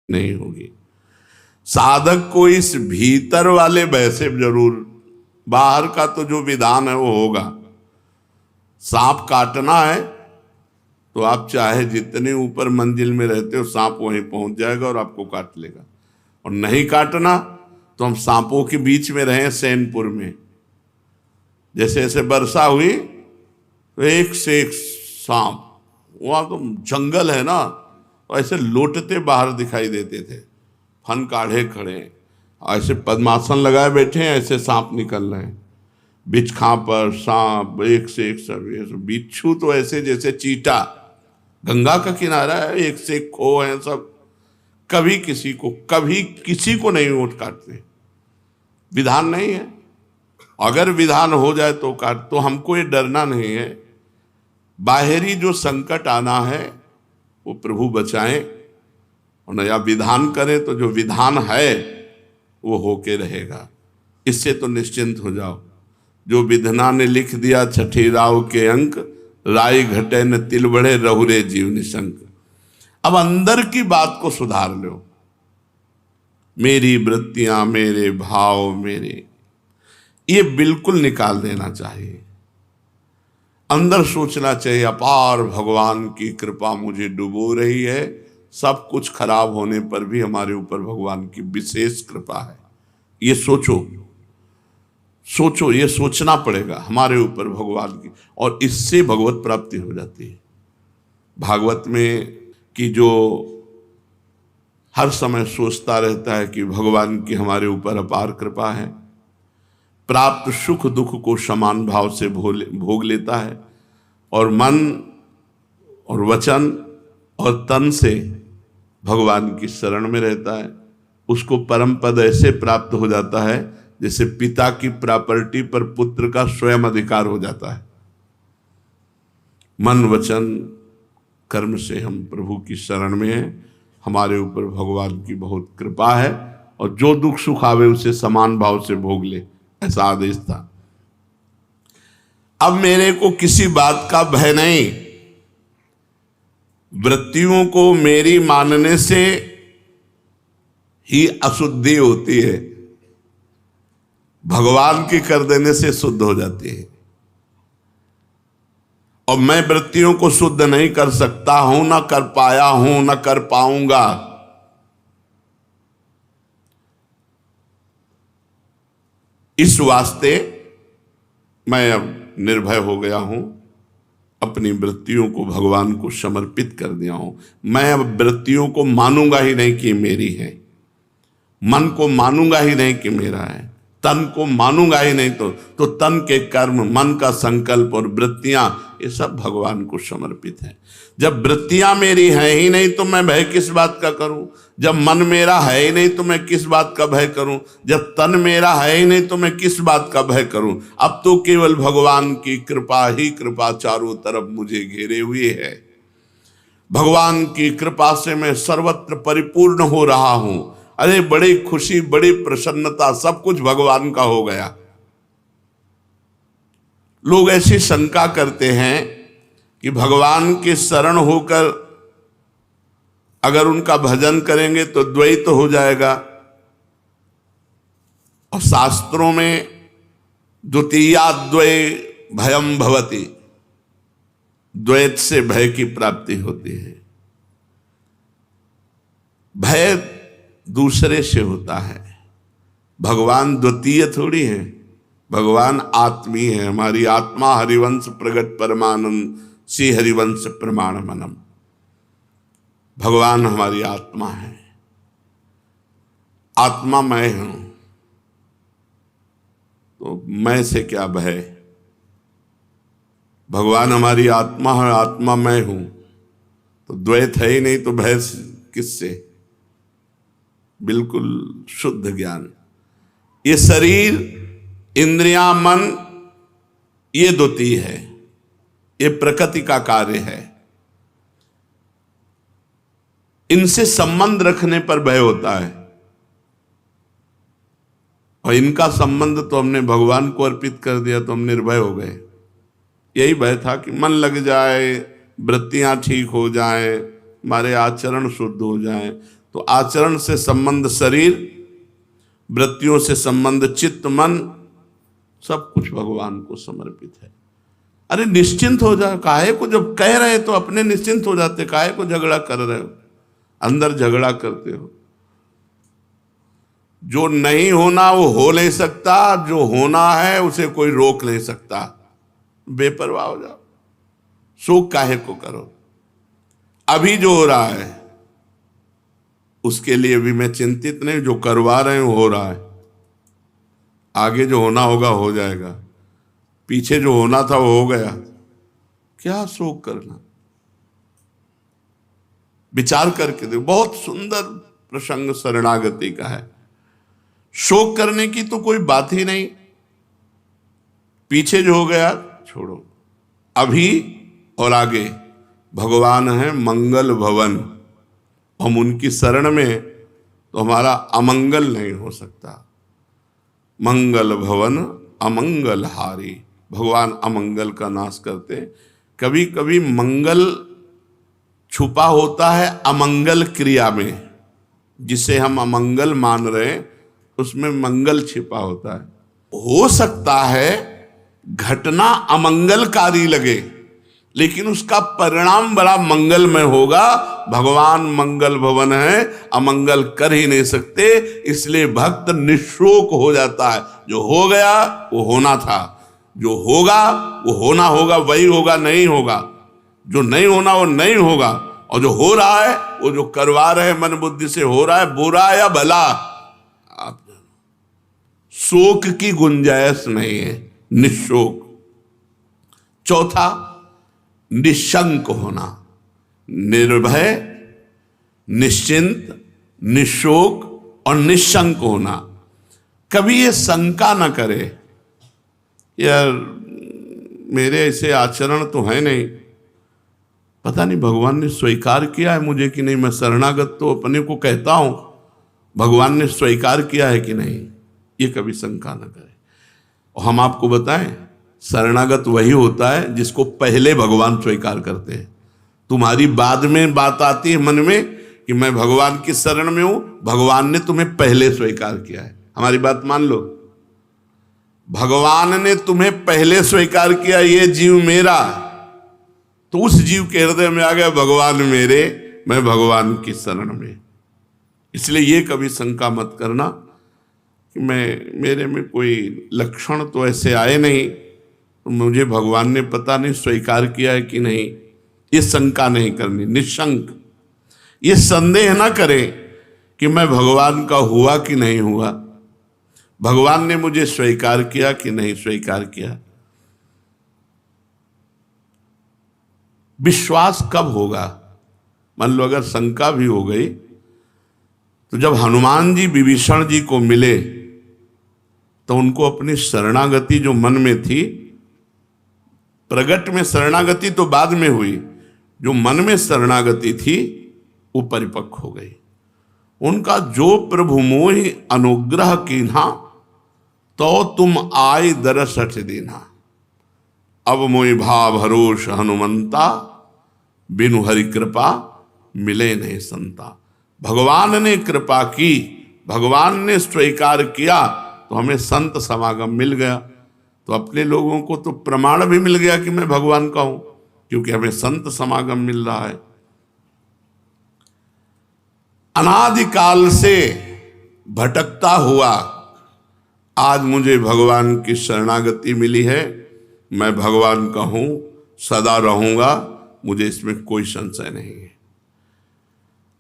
नहीं होगी। साधक को इस भीतर वाले भय से जरूर, बाहर का तो जो विधान है वो होगा। सांप काटना है तो आप चाहे जितने ऊपर मंजिल में रहते हो, सांप वहीं पहुंच जाएगा और आपको काट लेगा। और नहीं काटना तो हम सांपों के बीच में रहे सैनपुर में, जैसे जैसे वर्षा हुई तो एक से एक सांप, वहां तो जंगल है ना, तो ऐसे लोटते बाहर दिखाई देते थे, फन काढ़े खड़े ऐसे पद्मासन लगाए बैठे हैं, ऐसे सांप निकल रहे हैं। बिच्छा पर सांप एक से एक, सब बिच्छू तो ऐसे जैसे चीटा, गंगा का किनारा है, एक से एक खो है सब, कभी किसी को नहीं वोट काटते। विधान नहीं है, अगर विधान हो जाए तो काट, तो हमको ये डरना नहीं है। बाहरी जो संकट आना है वो प्रभु बचाएं, और नया विधान करें तो जो विधान है वो होके रहेगा। इससे तो निश्चिंत हो जाओ। जो विधना ने लिख दिया छठी राव के अंक, राय घटे न तिल बढ़े रहुरे जीव निशंक। अब अंदर की बात को सुधार लो। मेरी वृत्तियां, मेरे भाव, मेरे, ये बिल्कुल निकाल देना चाहिए। अंदर सोचना चाहिए अपार भगवान की कृपा मुझे डुबो रही है, सब कुछ खराब होने पर भी हमारे ऊपर भगवान की विशेष कृपा है। ये सोचो, ये सोचना पड़ेगा हमारे ऊपर भगवान की, और इससे भगवत प्राप्ति हो जाती है। भागवत में कि जो हर समय सोचता रहता है कि भगवान की हमारे ऊपर अपार कृपा है, प्राप्त सुख दुख को समान भाव से भोग लेता है, और मन और वचन और तन से भगवान की शरण में रहता है, उसको परम पद ऐसे प्राप्त हो जाता है जैसे पिता की प्रॉपर्टी पर पुत्र का स्वयं अधिकार हो जाता है। मन वचन कर्म से हम प्रभु की शरण में हैं, हमारे ऊपर भगवान की बहुत कृपा है, और जो दुख सुख आवे उसे समान भाव से भोग ले, ऐसा आदेश था। अब मेरे को किसी बात का भय नहीं। वृत्तियों को मेरी मानने से ही अशुद्धि होती है, भगवान की कर देने से शुद्ध हो जाती है। और मैं वृत्तियों को शुद्ध नहीं कर सकता हूं, ना कर पाया हूं, ना कर पाऊंगा। इस वास्ते मैं अब निर्भय हो गया हूं, अपनी वृत्तियों को भगवान को समर्पित कर दिया हूं। मैं अब वृत्तियों को मानूंगा ही नहीं कि मेरी है, मन को मानूंगा ही नहीं कि मेरा है, तन को मानूंगा ही नहीं, तो तन के कर्म, मन का संकल्प और वृत्तियां, ये सब भगवान को समर्पित हैं। जब वृत्तियां मेरी हैं ही नहीं तो मैं भय किस बात का करूं? जब मन मेरा है ही नहीं तो मैं किस बात का भय करूं? जब तन मेरा है ही नहीं तो मैं किस बात का भय करूं? अब तो केवल भगवान की कृपा ही कृपा चारों तरफ मुझे घेरे हुए है। भगवान की कृपा से मैं सर्वत्र परिपूर्ण हो रहा हूं। अरे बड़ी खुशी, बड़ी प्रसन्नता, सब कुछ भगवान का हो गया। लोग ऐसी शंका करते हैं कि भगवान के शरण होकर अगर उनका भजन करेंगे तो द्वैत हो जाएगा, और शास्त्रों में द्वितीयाद्वय भयम भवति, द्वैत से भय की प्राप्ति होती है। भय दूसरे से होता है, भगवान द्वितीय थोड़ी है, भगवान आत्मी है। हमारी आत्मा हरिवंश प्रगट परमानंद श्री हरिवंश प्रमाण मनम, भगवान हमारी आत्मा है। आत्मा मैं हूं, तो मैं से क्या भय? भगवान हमारी आत्मा है, आत्मा मैं हूं, तो द्वैत है ही नहीं, तो भय किससे? बिल्कुल शुद्ध ज्ञान। ये शरीर, इंद्रियां, मन, ये द्वितीय है, ये प्रकृति का कार्य है। इनसे संबंध रखने पर भय होता है, और इनका संबंध तो हमने भगवान को अर्पित कर दिया तो हम निर्भय हो गए। यही भय था कि मन लग जाए, वृत्तियां ठीक हो जाएं, हमारे आचरण शुद्ध हो जाएं, तो आचरण से संबंध शरीर, वृत्तियों से संबंध चित्त मन, सब कुछ भगवान को समर्पित है। अरे निश्चिंत हो जाओ, काहे को जब कह रहे तो अपने निश्चिंत हो जाते, काहे को झगड़ा कर रहे हो, अंदर झगड़ा करते हो। जो नहीं होना वो हो नहीं सकता, जो होना है उसे कोई रोक नहीं सकता। बेपरवाह हो जाओ, शोक काहे को करो। अभी जो हो रहा है उसके लिए भी मैं चिंतित नहीं, जो करवा रहे हैं हो रहा है, आगे जो होना होगा हो जाएगा, पीछे जो होना था वो हो गया, क्या शोक करना। विचार करके देखो, बहुत सुंदर प्रसंग शरणागति का है। शोक करने की तो कोई बात ही नहीं, पीछे जो हो गया छोड़ो, अभी और आगे भगवान है मंगल भवन। हम उनकी शरण में तो हमारा अमंगल नहीं हो सकता। मंगल भवन अमंगल हारी, भगवान अमंगल का नाश करते हैं। कभी कभी मंगल छुपा होता है अमंगल क्रिया में, जिसे हम अमंगल मान रहे हैं उसमें मंगल छिपा होता है। हो सकता है घटना अमंगलकारी लगे, लेकिन उसका परिणाम बड़ा मंगलमय होगा। भगवान मंगल भवन है, अमंगल कर ही नहीं सकते, इसलिए भक्त निशोक हो जाता है। जो हो गया वो होना था, जो होगा वो होना होगा, वही होगा, नहीं होगा। जो नहीं होना वो नहीं होगा, और जो हो रहा है वो जो करवा रहे मन बुद्धि से हो रहा है, बुरा या भला, आप शोक की गुंजाइश नहीं है, निशोक। चौथा, निशंक होना, निर्भय, निश्चिंत, निशोक और निशंक होना। कभी ये शंका न करे यार मेरे ऐसे आचरण तो है नहीं, पता नहीं भगवान ने स्वीकार किया है मुझे कि नहीं। मैं शरणागत तो अपने को कहता हूं, भगवान ने स्वीकार किया है कि नहीं, ये कभी शंका न करे। और हम आपको बताएं, शरणागत वही होता है जिसको पहले भगवान स्वीकार करते हैं। तुम्हारी बाद में बात आती है मन में कि मैं भगवान की शरण में हूं, भगवान ने तुम्हें पहले स्वीकार किया है। हमारी बात मान लो, भगवान ने तुम्हें पहले स्वीकार किया ये जीव मेरा, तो उस जीव के हृदय में आ गया भगवान मेरे, मैं भगवान की शरण में। इसलिए ये कभी शंका मत करना कि मेरे में कोई लक्षण तो ऐसे आए नहीं, तो मुझे भगवान ने पता नहीं स्वीकार किया है कि नहीं। ये शंका नहीं करनी, निशंक। ये संदेह ना करें कि मैं भगवान का हुआ कि नहीं हुआ, भगवान ने मुझे स्वीकार किया कि नहीं स्वीकार किया। विश्वास कब होगा? मान लो अगर शंका भी हो गई, तो जब हनुमान जी विभीषण जी को मिले तो उनको अपनी शरणागति जो मन में थी, प्रगट में शरणागति तो बाद में हुई, जो मन में शरणागति थी वो परिपक्व हो गई। उनका जो प्रभु मोहि अनुग्रह कीन्हा, तो तुम आय दरस हठ दीन्हा। अब मोहि भाव भरोस हनुमंता, बिनु हरि कृपा मिले नहीं संता। भगवान ने कृपा की, भगवान ने स्वीकार किया, तो हमें संत समागम मिल गया। तो अपने लोगों को तो प्रमाण भी मिल गया कि मैं भगवान का हूं, क्योंकि हमें संत समागम मिल रहा है। अनादिकाल से भटकता हुआ आज मुझे भगवान की शरणागति मिली है, मैं भगवान का हूं, सदा रहूंगा, मुझे इसमें कोई संशय नहीं है।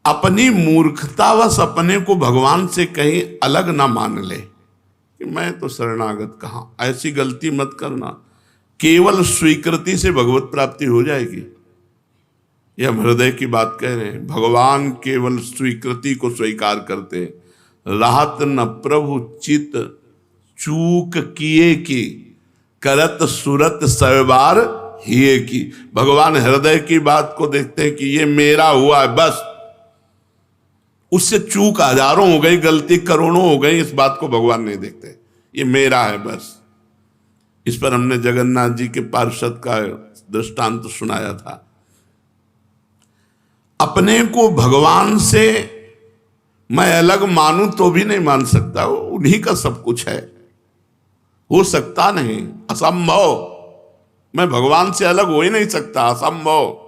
अपनी मूर्खतावश अपने को भगवान से कहीं अलग ना मान ले कि मैं तो शरणागत कहां। ऐसी गलती मत करना। केवल स्वीकृति से भगवत प्राप्ति हो जाएगी, यह हम हृदय की बात कह रहे हैं। भगवान केवल स्वीकृति को स्वीकार करते हैं। राहत न प्रभु चित चूक किए की, करत सुरत सैबार हिए की। भगवान हृदय की बात को देखते हैं कि ये मेरा हुआ है, बस। उससे चूक हजारों हो गई, गलती करोड़ों हो गई, इस बात को भगवान नहीं देखते। ये मेरा है बस। इस पर हमने जगन्नाथ जी के पार्षद का दृष्टांत सुनाया था। अपने को भगवान से मैं अलग मानूं तो भी नहीं मान सकता, वो उन्हीं का सब कुछ है, हो सकता नहीं, असंभव। मैं भगवान से अलग हो ही नहीं सकता, असंभव।